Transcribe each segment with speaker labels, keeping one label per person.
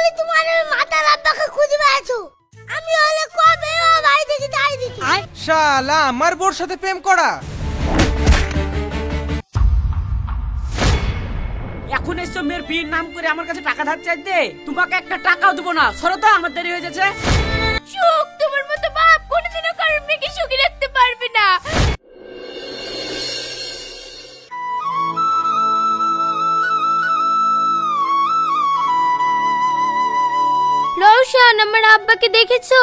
Speaker 1: বলি তোমার ওই মাতার আব্বাকে খুঁজে বেড়াচ্ছো। আমি হলে কবে ও বাড়ি থেকে তাই দিতি।
Speaker 2: শালা আমার বোর সাথে প্রেম করা।
Speaker 3: এখন এসছো মেয়ের বিয়ের নাম করে আমার কাছে টাকা ধার চাইতে, তোমাকে একটা টাকাও দেবো না। সরো তো, আমার দেরি হয়ে যাচ্ছে।
Speaker 1: সুখ তোমার মতো বাপ কোনোদিনও কারোর মেয়েকে সুখী রাখতে পারবে না। রওশন, আমার আব্বাকে দেখেছো?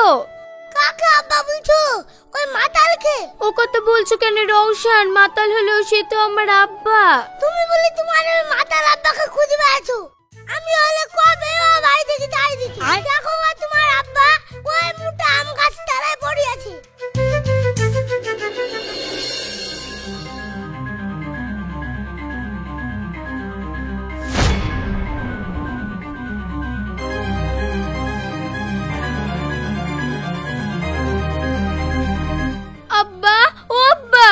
Speaker 1: কাকে আব্বা বলছো? ওই মাতালকে। ও কথা বলছো কেন রওশন? মাতাল হলেও সে তো আমার আব্বা। তুমি বলি তোমার ওই মাতাল আব্বাকে খুঁজে বেড়াচ্ছো। আমি হলে কবে ও বাড়ি থেকে তাই দিতি। দেখো মা, তোমার আব্বা ওই মোটা আম গাছ তলায় পড়ে আছে। আব্বা, ও আব্বা।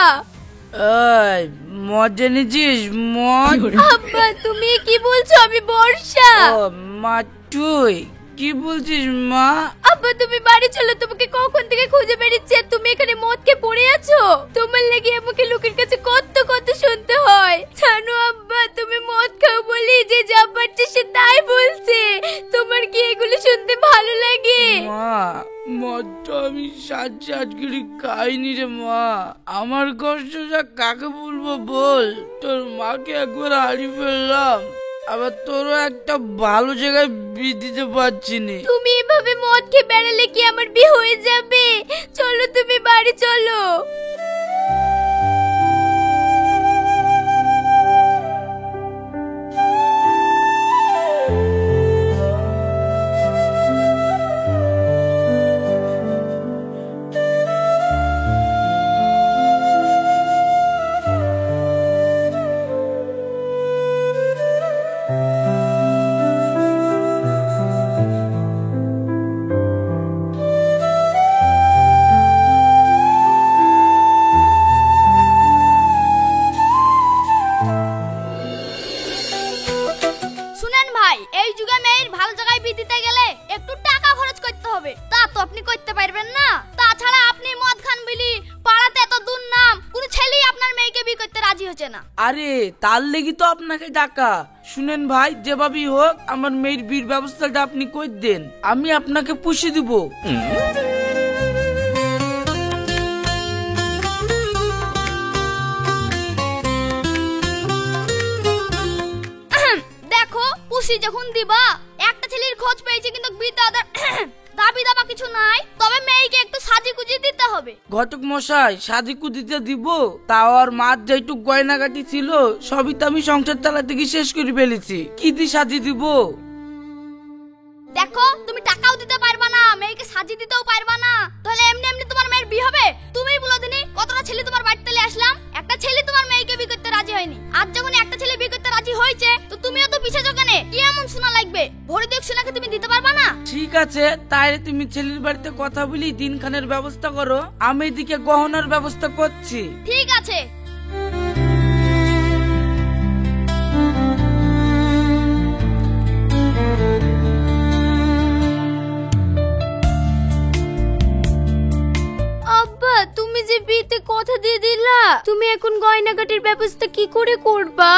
Speaker 3: এই মদ জেনেছিস? মদ?
Speaker 1: আব্বা তুমি কি বলছো? আমি বর্ষা।
Speaker 3: ও মা, তুই কি বলছিস মা?
Speaker 1: আব্বা তুমি বাড়ি চলো, তোমাকে কখন থেকে খুঁজে বেড়াচ্ছি আর তুমি এখানে মদ খেয়ে পড়ে আছো। তোমার লেগে আমাকে লোকের কাছে কত কত শুনতে হয় জানো আব্বা। তুমি মদ খাও বলি যে যা পারছে সে তাই বলছে। তোমার কি এগুলো শুনতে ভালো লাগে?
Speaker 3: মা, মদটা আমি সাত করে খাইনি রে মা। আমার কষ্টটা কাকে বলবো বল? তোর মাকে একবার হারিয়ে ফেললাম, আবার তোরও একটা ভালো জায়গায় বিয়ে দিতে পারছি না।
Speaker 1: তুমি এভাবে মদ খেয়ে বেড়ালে কি আমার বিয়ে হয়ে যাবে? চলো তুমি বাড়ি চলো। শুনেন ভাই, এই যুগে মেয়ের ভালো জায়গায় বিয়ে দিতে গেলে একটু টাকা খরচ করতে হবে। তা তো আপনি করতে পারবেন না। তাছাড়া আপনি মদ খান বলি পাড়াতে এত দুর্নাম, কোন ছেলেই আপনার মেয়েকে বিয়ে করতে রাজি হচ্ছে না।
Speaker 3: আরে তার লেগে তো আপনাকে ডাকা। শুনেন ভাই, যেভাবেই হোক আমার মেয়ের বিয়ের ব্যবস্থাটা আপনি করে দেন, আমি আপনাকে পুষে দিব।
Speaker 1: দেখো পুষি যখন দিবা, একটা ছেলের খোঁজ পেয়েছে কিন্তু বিয়েতে আদার দাবি দাবা কিছু নাই। তবে মেয়েকে একটু সাজি গুজি দিতে হবে।
Speaker 3: ঘটক মশাই, সাজি কুদিতে দিব? তাও আর মার যেটুক গয়নাগাটি ছিল সবই তো আমি সংসার চালাতে গিয়ে শেষ করে ফেলেছি। কি দিয়ে সাজি দিব?
Speaker 1: দেখো তুমি টাকাও দিতে পারবা না, মেয়েকে সাজি দিতেও পারবা না, তাহলে এমনি এমনি তোমার মেয়ের বিয়ে হবে? তুমিই বলো দিনি কতটা ছেলে তোমার বাড়িতে আসলাম, একটা ছেলে তোমার মেয়েকে বিয়ে করতে রাজি হয়নি। আজ যখন একটা ছেলে বিয়ে করতে রাজি হয়েছে তো তুমিও তো পিছে জোগানে কি এমন শোনা লাগবে? ভরে দেখ শোনাকে তুমি দিতে পারবা না?
Speaker 3: ঠিক আছে, তাই তুমি ছেলের বাড়িতে কথা বলি দিনখানের ব্যবস্থা করো, আমি এদিকে গহনার ব্যবস্থা করছি।
Speaker 1: ঠিক আছে। আব্বা তুমি যে বিয়েতে কথা দিয়ে দিলা, তুমি এখন গয়নাগাটির ব্যবস্থা কি করে করবা?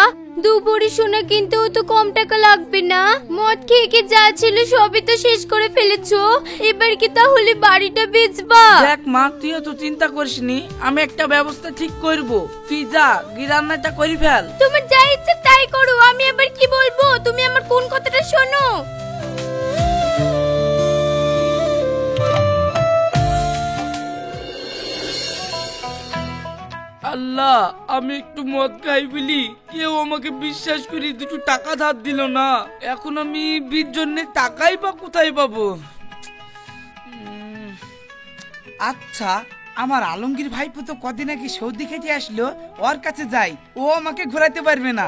Speaker 1: দু ভরি সোনা কিনতেও তো কম টাকা লাগবে না? মদ খেয়ে কি যা ছিল সবই তো শেষ করে ফেলেছো, এবার কি তাহলে বাড়িটা বেচবা?
Speaker 3: দেখ মা, তুইও তো চিন্তা করিসনি, আমি একটা ব্যবস্থা ঠিক করব। তুই যা গিয়ে রান্নাটা করে ফেল।
Speaker 1: তোমার যা ইচ্ছে তাই করো, আমি আবার কি বলবো? তুমি আমার কোন কথাটা শোনো।
Speaker 3: আল্লাহ, আমি একটু মদ খাই বলি কেউ আমাকে বিশ্বাস করে দুটো টাকা ধার দিল না। এখন আমি বিয়ের জন্য টাকাই বা কোথায় পাবো?
Speaker 4: আচ্ছা, আমার আলমগীর ভাইপো তো কদিন আগে সৌদি খেতে আসলো, ওর কাছে যাই, ও আমাকে ঘোরাতে পারবে না।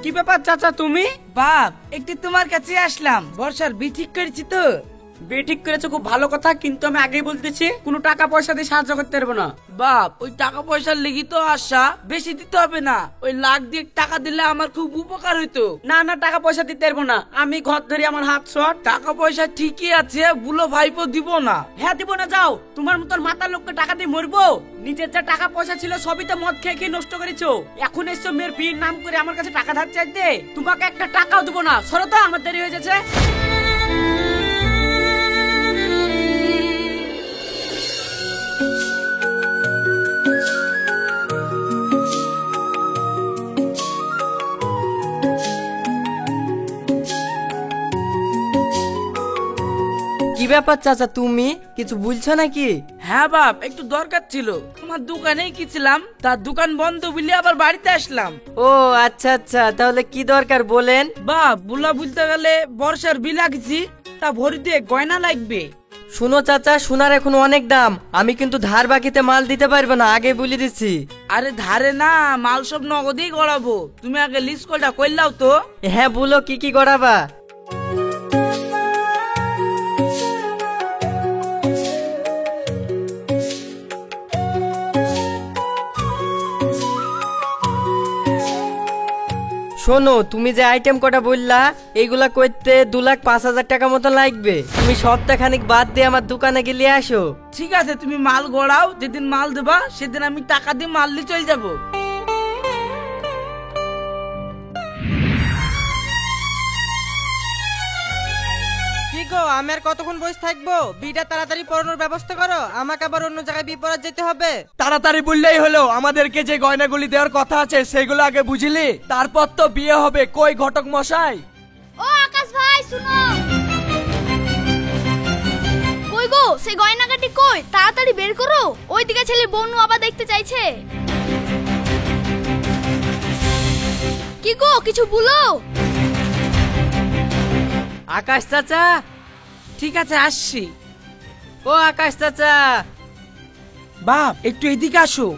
Speaker 3: কি ব্যাপার চাচা তুমি?
Speaker 4: বাপ, একটু তোমার কাছে আসলাম, বর্ষার বি ঠিক করেছি তো।
Speaker 5: বিয়ে ঠিক করেছো, খুব ভালো কথা, কিন্তু আমি আগেই বলতেছি কোনো টাকা পয়সা দিয়ে সাহায্য করতে পারবো না।
Speaker 3: বাপ ওই টাকা পয়সার লেগে তো আশা, বেশি দিতে হবে না, ওই লাখ দিয়ে টাকা দিলে আমার খুব উপকার হইতো।
Speaker 5: না না, টাকা পয়সা দিতে পারবো না, আমি ঘর ধরে আমার হাত শর্ট।
Speaker 3: টাকা পয়সা ঠিকই আছে, বুলো ভাইপো দিব না।
Speaker 5: হ্যাঁ দিব না, যাও। তোমার মতন মাতার লোককে টাকা দিয়ে মরবো? নিজের যা টাকা পয়সা ছিল সবই তো মদ খেয়ে খেয়ে নষ্ট করেছো। এখন এসছো মেয়ের বিয়ের নাম করে আমার কাছে টাকা ধার চাইতে। তোমাকে একটা টাকাও দেবো না, সরো তো, আমার দেরি হয়ে যাচ্ছে।
Speaker 6: কি ব্যাপার চাচা, তুমি কিছু বলছো নাকি?
Speaker 3: হ্যাঁ বাপ, একটু দরকার ছিল, তোমার দোকানেই গেছিলাম, তার দোকান বন্ধ বলে আবার বাড়িতে আসলাম।
Speaker 6: ও আচ্ছা আচ্ছা, তাহলে কি দরকার বলেন।
Speaker 3: বাপ বুলা বলতে গেলে বর্ষার বিল লাগছি, তা ভরি দিয়ে গয়না লাগবে।
Speaker 6: শুনো চাচা, সোনার এখন অনেক দাম, আমি কিন্তু ধার বাকিতে মাল দিতে পারবো না, আগে বলে দিচ্ছি।
Speaker 3: আরে ধারে না, মাল সব নগদেই গড়াবো, তুমি আগে লিস্ট কলটা করলাও তো।
Speaker 6: হ্যাঁ বলো, কি কি করাবা? শোনো, তুমি যে আইটেম কটা বললা এইগুলা করতে 2,05,000 টাকা মতো লাগবে। তুমি সপ্তাহখানিক বাদ দিয়ে আমার দোকানে গিয়ে আসো।
Speaker 3: ঠিক আছে, তুমি মাল গড়াও, যেদিন মাল দেবা সেদিন আমি টাকা দিয়ে মাল নিয়ে চলে যাবো।
Speaker 2: কি গো, আমি আর কতক্ষণ বসে থাকবো? বিটা তাড়াতাড়ি পড়ানোর ব্যবস্থা করো, আমাকে আবার অন্য জায়গায় বিয়ে পড়া যেতে হবে।
Speaker 7: তাড়াতাড়ি বললেই হলো, আমাদেরকে যে গয়নাগুলি দেওয়ার কথা আছে সেগুলো আগে বুঝিলি, তারপর তো বিয়ে হবে। কই ঘটক মশাই?
Speaker 1: ও আকাশ ভাই শুনো। কই গো, সেই গয়নাগাটি কই? তাড়াতাড়ি বের করো, ওইদিকে ছেলে বনু আবার দেখতে চাইছে। কি গো, কিছু বলো।
Speaker 6: আকাশ চাচা,
Speaker 3: ঠিক আছে আসছি।
Speaker 6: ও আকাশ চাচা।
Speaker 3: বাপ একটু এদিকে আসো।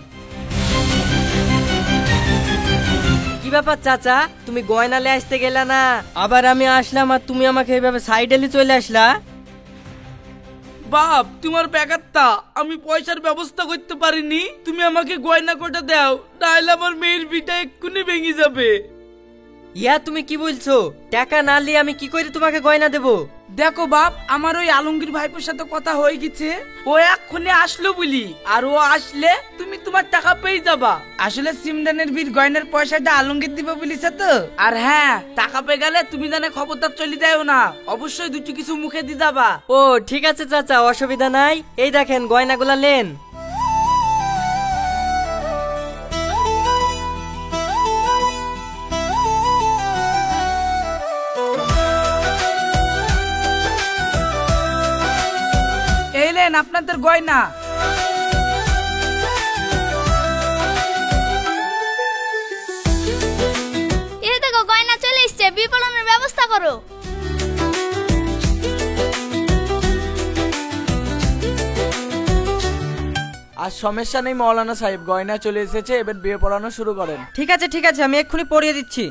Speaker 6: কি ব্যাপার চাচা, তুমি গয়নালে আসতে গেলা না, আবার আমি আসলাম আর তুমি আমাকে এইভাবে সাইডেলি চলে আসলা?
Speaker 3: বাপ তোমার ব্যাগারটা আমি পয়সার ব্যবস্থা করতে পারিনি, তুমি আমাকে গয়না কোটা দাও, নাহলে আমার মেয়ের বিটা এক্ষুনি ভেঙে যাবে।
Speaker 6: ইয়া তুমি কি বলছো? টাকা না নিয়ে আমি কি করে তোমাকে গয়না দেবো?
Speaker 3: দেখো বাপ, আমার ওই আলমগীর ভাইপোর সাথে কথা হয়ে গেছে, ও এক্ষুনি আসলো বলি, আর ও আসলে তুমি তোমার টাকা পেয়ে যাবা। আসলে সিমডানের বীর গয়নার পয়সাটা আলমগীর দিবে বলিছে তো। আর হ্যাঁ, টাকা পেয়ে গেলে তুমি জানে খবরদার চলে যাও না, অবশ্যই দুটো কিছু মুখে দিয়ে যাবা।
Speaker 6: ও ঠিক আছে চাচা, অসুবিধা নাই। এই দেখেন গয়নাগুলা নেন।
Speaker 3: এলেন আপনাদের গয়না।
Speaker 1: এই দেখো গয়না চলে এসছে, বিপণনের ব্যবস্থা করো।
Speaker 7: আর সমস্যা নেই মৌলানা সাহেব, গয়না চলে এসেছে, এবার বিয়ে পড়ানো শুরু করেন।
Speaker 2: ঠিক আছে ঠিক আছে, আমি এক্ষুনি পড়িয়ে দিচ্ছি।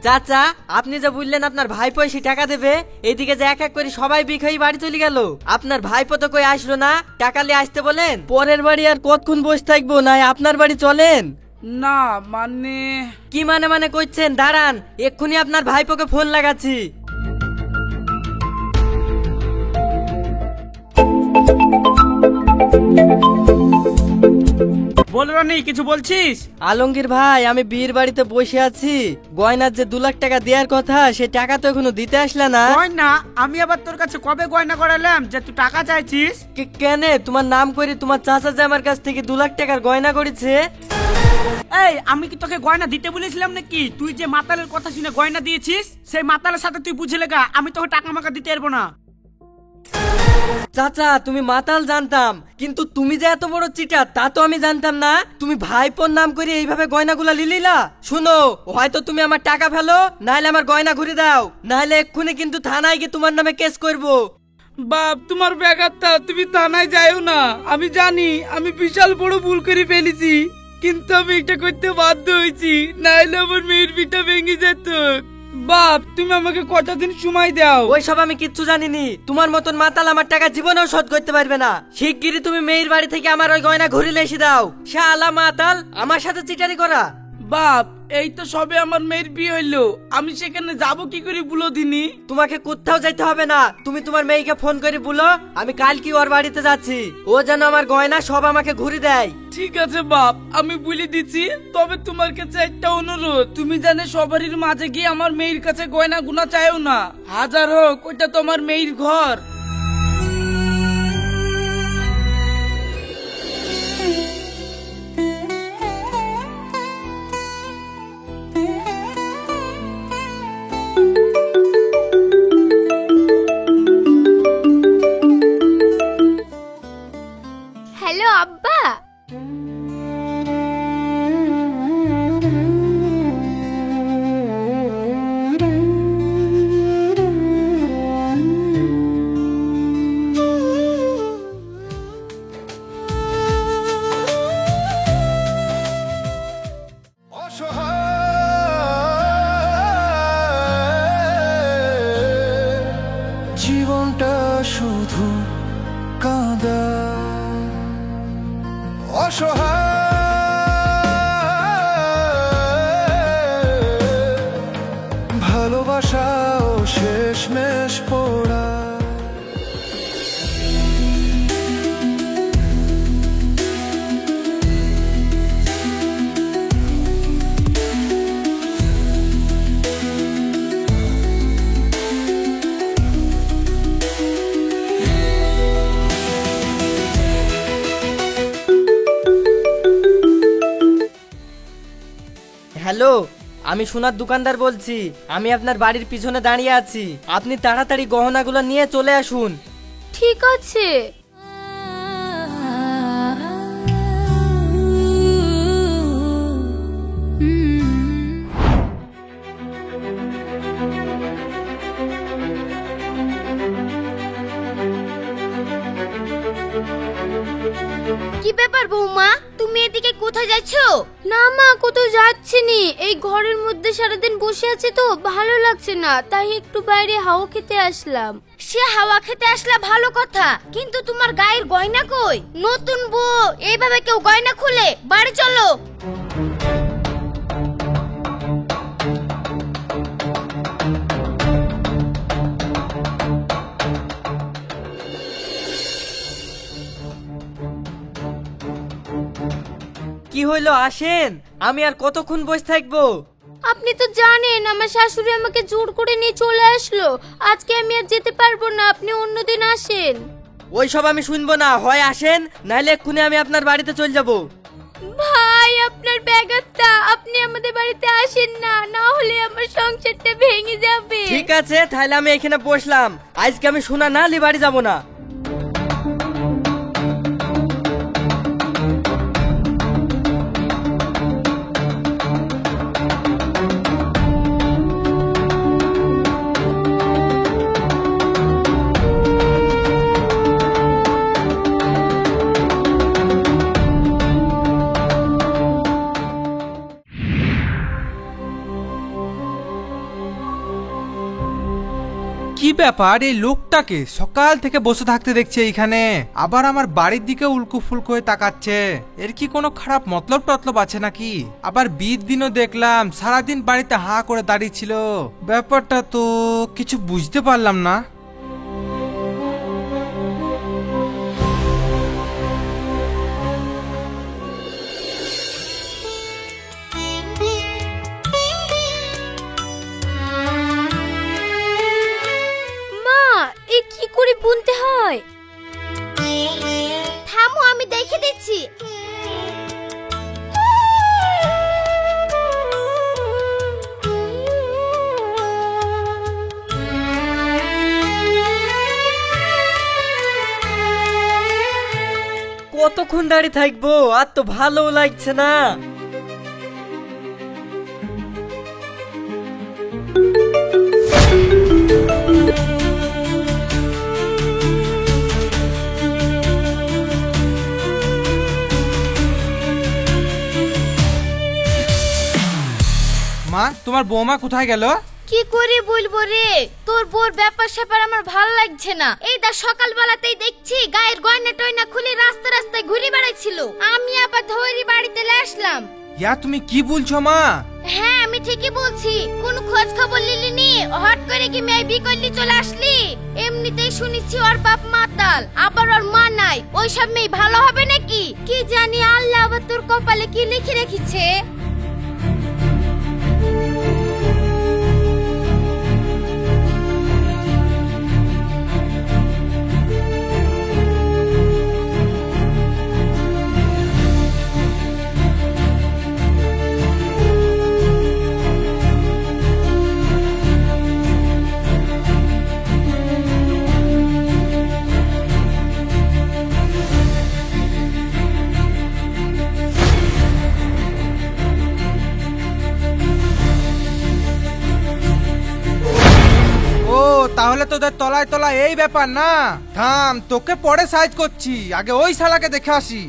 Speaker 6: চাচা, আপনি যে বললেন আপনার ভাইপো এসে টাকা দেবে, এইদিকে যে এক এক করে সবাই বিখাই বাড়ি চলে গেল, আপনার ভাইপো তো কই আসলো না? টাকা নিয়ে আসতে বলেন। পরের বাড়ি আর কতক্ষণ বসে থাকবো, না আপনার বাড়ি চলেন।
Speaker 3: না মানে
Speaker 6: কি মানে কইছেন? দাঁড়ান, এক্ষুনি আপনার ভাইপোকে ফোন লাগাচ্ছি।
Speaker 5: বল রানী, কিছু বলছিস?
Speaker 6: আলমগীর ভাই, আমি বিয়ের বাড়িতে বসে আছি, গয়নার যে 2 লাখ টাকা দেওয়ার কথা, সে টাকা তো এখনো দিতে আসলে না।
Speaker 5: গয়না? আমি আবার তোর কাছে কবে গয়না করালাম যে তুই টাকা চাইছিস?
Speaker 6: কেন? তোমার নাম করে তোমার চাচা যে আমার কাছ থেকে 2 লাখ টাকার গয়না করেছে।
Speaker 5: এই, আমি কি তোকে গয়না দিতে বলেছিলাম নাকি? তুই যে মাতালের কথা শুনে গয়না দিয়েছিস, সেই মাতালের সাথে তুই বুঝে লেগা আমি তোকে টাকা মাকা দিতে পারবো না।
Speaker 6: চাচা তুমি মাতাল জানতাম, কিন্তু তুমি যে এত বড় চিটার তা তো আমি জানতাম না। তুমি ভাইপোর নাম করে এইভাবে গয়নাগুলা লিলিলা। শুনো, হয়তো তুমি আমার টাকা ফেলো, নাহলে আমার গয়না ঘুরে দাও, নাহলে এক্ষুনি কিন্তু থানায় গিয়ে তোমার নামে কেস করবো।
Speaker 3: বাপ তোমার ব্যাগারটা, তুমি থানায় যাইও না। আমি জানি আমি বিশাল বড় ভুল করে ফেলেছি, কিন্তু আমি এটা করতে বাধ্য হয়েছি, নাহলে আমার মেয়ের বিটা ভেঙে যেত। বাপ তুমি আমাকে কটা দিন সময় দাও।
Speaker 6: ওইসব আমি কিচ্ছু জানিনি। তোমার মতন মাতাল আমার টাকা জীবনেও শোধ করতে পারবে না। শিগগিরই তুমি মেয়ের বাড়ি থেকে আমার ওই গয়না ঘুরিয়ে এসে দাও। শালা মাতাল আমার সাথে চিটারি করা।
Speaker 3: বাপ এই তো সবে আমার মেয়ের বিয়ে হইলো, আমি সেখানে যাব কি করে বলো দিনি?
Speaker 6: তোমাকে কোথাও যাইতে হবে না, তুমি তোমার মেয়েকে ফোন করে বলো আমি কাল কি ওর বাড়িতে যাচ্ছি, ও যেন আমার গয়না সব আমাকে ঘুরে দেয়।
Speaker 3: ঠিক আছে বাপ, আমি বলে দিচ্ছি। তবে তোমার কাছে একটা অনুরোধ, তুমি জানে সবারই মাঝে গিয়ে আমার মেয়ের কাছে গয়না গুনা চাইও না। হাজার হোক ওইটা তোমার মেয়ের ঘর।
Speaker 1: হ্যালো আব্বা।
Speaker 8: জীবনটা শুধু কাঁদা, অসহায় ভালোবাসাও শেষমেশ পোড়া।
Speaker 6: হ্যালো, আমি সোনার দোকানদার বলছি। আমি আপনার বাড়ির পিছনে দাঁড়িয়ে আছি, আপনি তাড়াতাড়ি গহনাগুলো নিয়ে চলে আসুন।
Speaker 1: ঠিক আছে। কি ব্যাপার বৌমা, তুমি এদিকে কোথায় যাচ্ছ? না মা, কোথাও যাচ্ছি নি। এই ঘরের মধ্যে সারাদিন বসে আছি তো ভালো লাগছে না, তাই একটু বাইরে হাওয়া খেতে আসলাম। সে হাওয়া খেতে আসলা ভালো কথা, কিন্তু তোমার গায়ের গয়না কই? নতুন বউ এইভাবে কেউ গয়না খুলে? বাড়ি চলো।
Speaker 6: কি হইলো, আসেন। আমি আর কতক্ষণ বসে থাকবো?
Speaker 1: আপনি তো জানেন আমার শাশুড়ি আমাকে জোর করে নিয়ে চলে আসলো। আজকে আমি আর যেতে পারবো না, আপনি অন্যদিন আসেন।
Speaker 6: ওইসব আমি শুনবো না, হয় আসেন নাহলে এক্ষুনি আমি আপনার বাড়িতে চলে যাব।
Speaker 1: ভাই, আপনার ব্যাগারটা, আপনি আমাদের বাড়িতে আসেন না, না হলে আমার সংসারটা ভেঙে যাবে।
Speaker 6: ঠিক আছে, তাহলে আমি এখানে বসলাম। আজকে আমি শোনা না লি বাড়ি যাব না।
Speaker 9: কি ব্যাপার, এই লোকটাকে সকাল থেকে বসে থাকতে দেখছি এইখানে, আবার আমার বাড়ির দিকে উল্কু ফুলকু হয়ে তাকাচ্ছে। এর কি কোনো খারাপ মতলব টতলব আছে নাকি? আবার বিয়ের দিনও দেখলাম সারাদিন বাড়িতে হা করে দাঁড়িয়ে ছিল। ব্যাপারটা তো কিছু বুঝতে পারলাম না।
Speaker 1: কি করে বুনতে হয়? থামো, আমি দেখে দিচ্ছি।
Speaker 6: কতক্ষণ দাঁড়িয়ে থাকবো? আর তো ভালো লাগছে না।
Speaker 9: মা, তোমার বৌমা কোথায় গেল?
Speaker 1: কি করে বলবো রে, তোর বোর ব্যাপার স্যাপার আমার ভাল লাগছে না। এই দা সকালবেলাতেই দেখছি গায়ের গয়না টয়না খুলে রাস্তায় ঘুরে বেড়াচ্ছিল। আমি আবার ধরে বাড়িতে আসলাম।
Speaker 9: ইয়া তুমি কি বলছো মা?
Speaker 1: হ্যাঁ আমি ঠিকই বলছি। কোন খোঁজ খবর নিলি নি? হট করে কি মেয়ে বিকল্লি চলে আসলি? এমনিতেই শুনেছি ওর বাপ মাতাল, আবার ওর মা নাই। ওইসব মেয়ে ভালো হবে নাকি? কি জানি আল্লাহ আবার তোর কপালে কি লিখে রেখেছে।
Speaker 9: তাহলে তোদের তলায় তলায় এই ব্যাপার না। থাম, তোকে পরে সাইজ করছি, আগে ওই শালাকে দেখে আসি।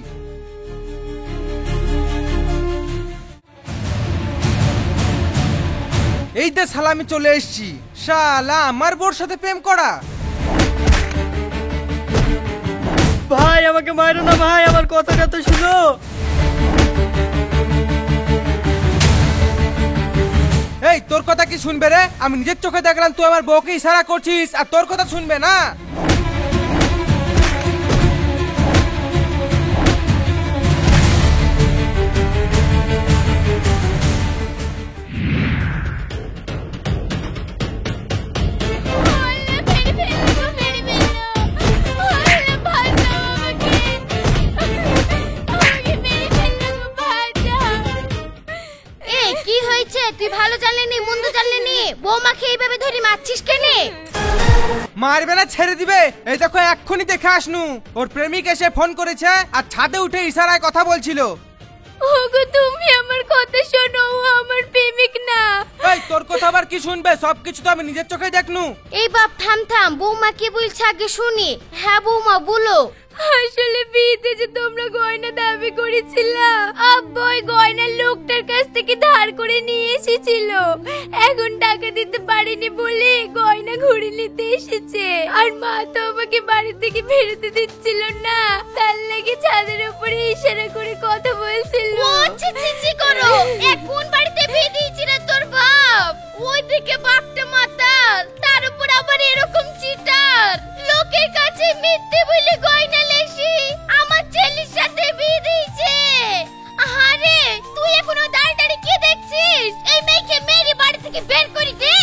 Speaker 9: এই যে শালা, আমি চলে এসেছি। শালা আমার বোর সাথে প্রেম করা।
Speaker 6: ভাই আমাকে মারো না ভাই, আমার কথাটা তো শুনো।
Speaker 9: এই তোর কথা কি শুনবে রে? আমি নিজের চোখে দেখলাম তুই আমার বউকে ইশারা করছিস, আর তোর কথা শুনবে না?
Speaker 1: তুই ভালো জানলেনি মন্দ জানলেনি, বৌমাকে এইভাবে ধরে মারছিস কেন?
Speaker 9: মারবে না ছেড়ে দিবে? এই দেখো এক্ষুনি দেখে আসনু, ওর প্রেমিক এসে ফোন করেছে আর ছাদে উঠে ইশারায় কথা বলছিল।
Speaker 1: ওগো তুমি আমার কথা শোনো, ও আমার প্রেমিক না।
Speaker 9: এই তোর কথা আবার কি শুনবে? সবকিছু তো আমি নিজের চোখে দেখনু।
Speaker 1: এই বাপ থাম থাম, বৌমা কি বলছে আগে শুনি। হ্যাঁ বৌমা বলো। আসলে বিয়েতে যে তোমরা গয়না দাবি করেছিলা, আব্বা ওই গয়নার লোকটার কাছ থেকে ধার করে নিয়ে এসেছিল। এখন টাকা দিতে পারেনি বলে গয়না ঘুরে নিতে এসেছে। আর মা তো আমাকে বাড়ি থেকে বেরোতে দিচ্ছিল না, তার লাগি ছাদের উপরে ইশারা করে কথা বলছিল। ছি করো, কোন বাড়িতে বিয়ে দিয়েছিল তোর বাপ? ওইদিকে বাপটা মাতাল, তার উপর আবার এরকম চিটার। লোকের কাছে মিথ্যে বলে গয়না লেসি আমার ছেলের সাথে বিয়ে দিয়েছে। আরে তুই এখনো দাঁড়িয়ে কি দেখছিস? এই মেয়েকে মেরে বাড়ি থেকে বের করে দে,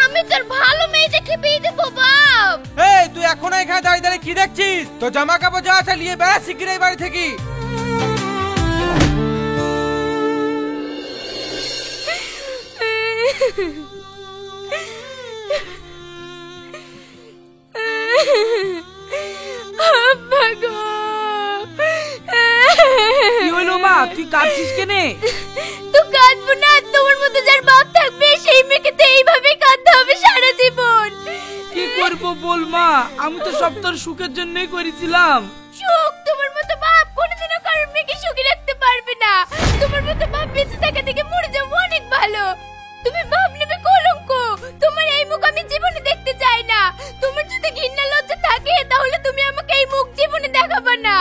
Speaker 1: আমি তোর ভালো মেয়ে দেখে বিয়ে দেবো বাপ।
Speaker 9: এই তুই এখনো এখানে দাঁড়িয়ে কি দেখছিস? তো জামা কাপড় যা আছে নিয়ে বেড়া শিগগিরই বাড়ি থেকে।
Speaker 5: কি হলো মা, তুই কাঁদছিস কেনে?
Speaker 1: তুই কাঁদবো না, তোমার মতো যার বাপ থাকবে সেই মেয়েকে তো এইভাবে কাঁদতে হবে সারা জীবন।
Speaker 5: কি করবো বল মা, আমি তো সব তোর সুখের জন্যই করেছিলাম।
Speaker 1: সুখ? তোমার মতো বাপ কোনোদিনও কারোর মেয়েকে সুখী রাখতে পারবে না। তোমার মতো বাপ বেঁচে থাকা থেকে মরে যাওয়া অনেক ভালো। তুমি বাপ নেবে কলঙ্ক, তোমার এই মুখ আমি জীবনে দেখতে চাই না। তোমার যদি ঘৃণা লজ্জা থাকে তাহলে তুমি আমাকে এই মুখ জীবনে দেখাবে না।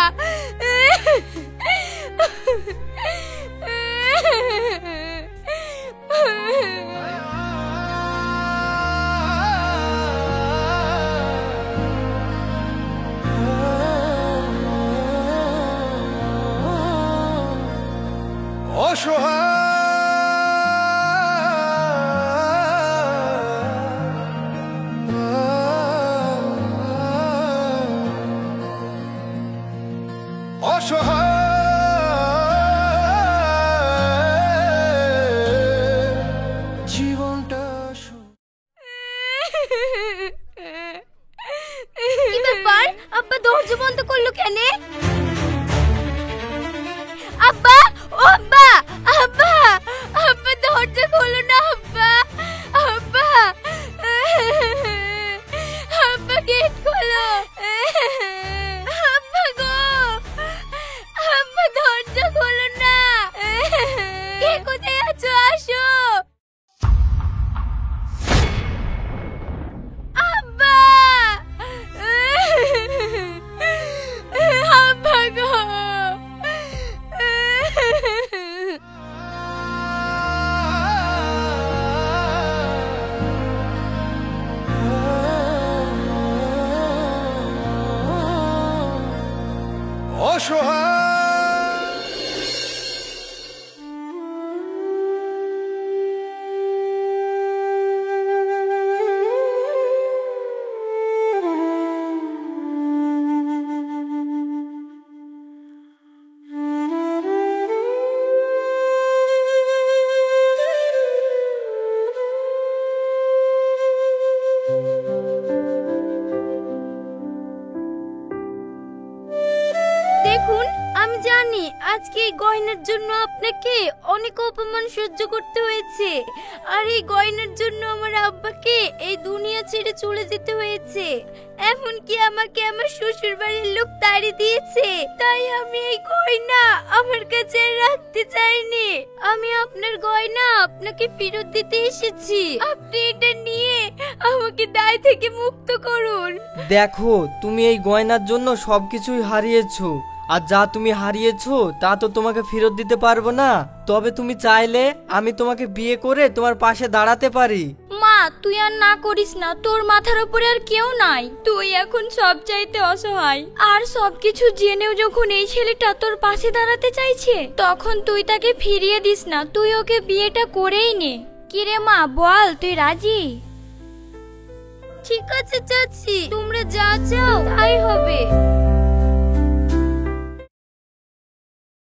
Speaker 8: জীবনটা
Speaker 1: কি ব্যাপার, আব্বা দরজা বন্ধ করলো কেন? আজকে এই গয়নার জন্য আপনাকে অনেক অপমান সহ্য করতে হয়েছে, আর এই গয়নার জন্য আমার আব্বাকে এই দুনিয়া ছেড়ে চলে যেতে হয়েছে। এমনকি আমাকে আমার শ্বশুর বাড়ির লোক তাড়িয়ে দিয়েছে। তাই আমি এই গয়না আমার কাছে আর রাখতে চাইনি। আমি আপনার গয়না আপনাকে ফেরত দিতে এসেছি। আপনি এটা নিয়ে আমাকে দায় থেকে মুক্ত করুন।
Speaker 6: দেখো, তুমি এই গয়নার জন্য সবকিছুই হারিয়েছো, আর যা তুমি হারিয়েছো তা তো তোমাকে ফেরত দিতে পারবো না। তবে তুমি চাইলে আমি তোমাকে বিয়ে করে তোমার পাশে দাঁড়াতে পারি।
Speaker 1: মা, তুই আর না করিস না, তোর মাথার উপরে আর কেউ নাই। তুই এখন সব চাইতে অসহায়, আর সবকিছু জেনেও যখন এই ছেলেটা তোর পাশে দাঁড়াতে চাইছে, তখন তুই তাকে ফিরিয়ে দিস না, তুই ওকে বিয়েটা করেই নে। কিরে মা, বল তুই রাজি? ঠিক আছে চাচি, তোমরা যা চাও তাই হবে।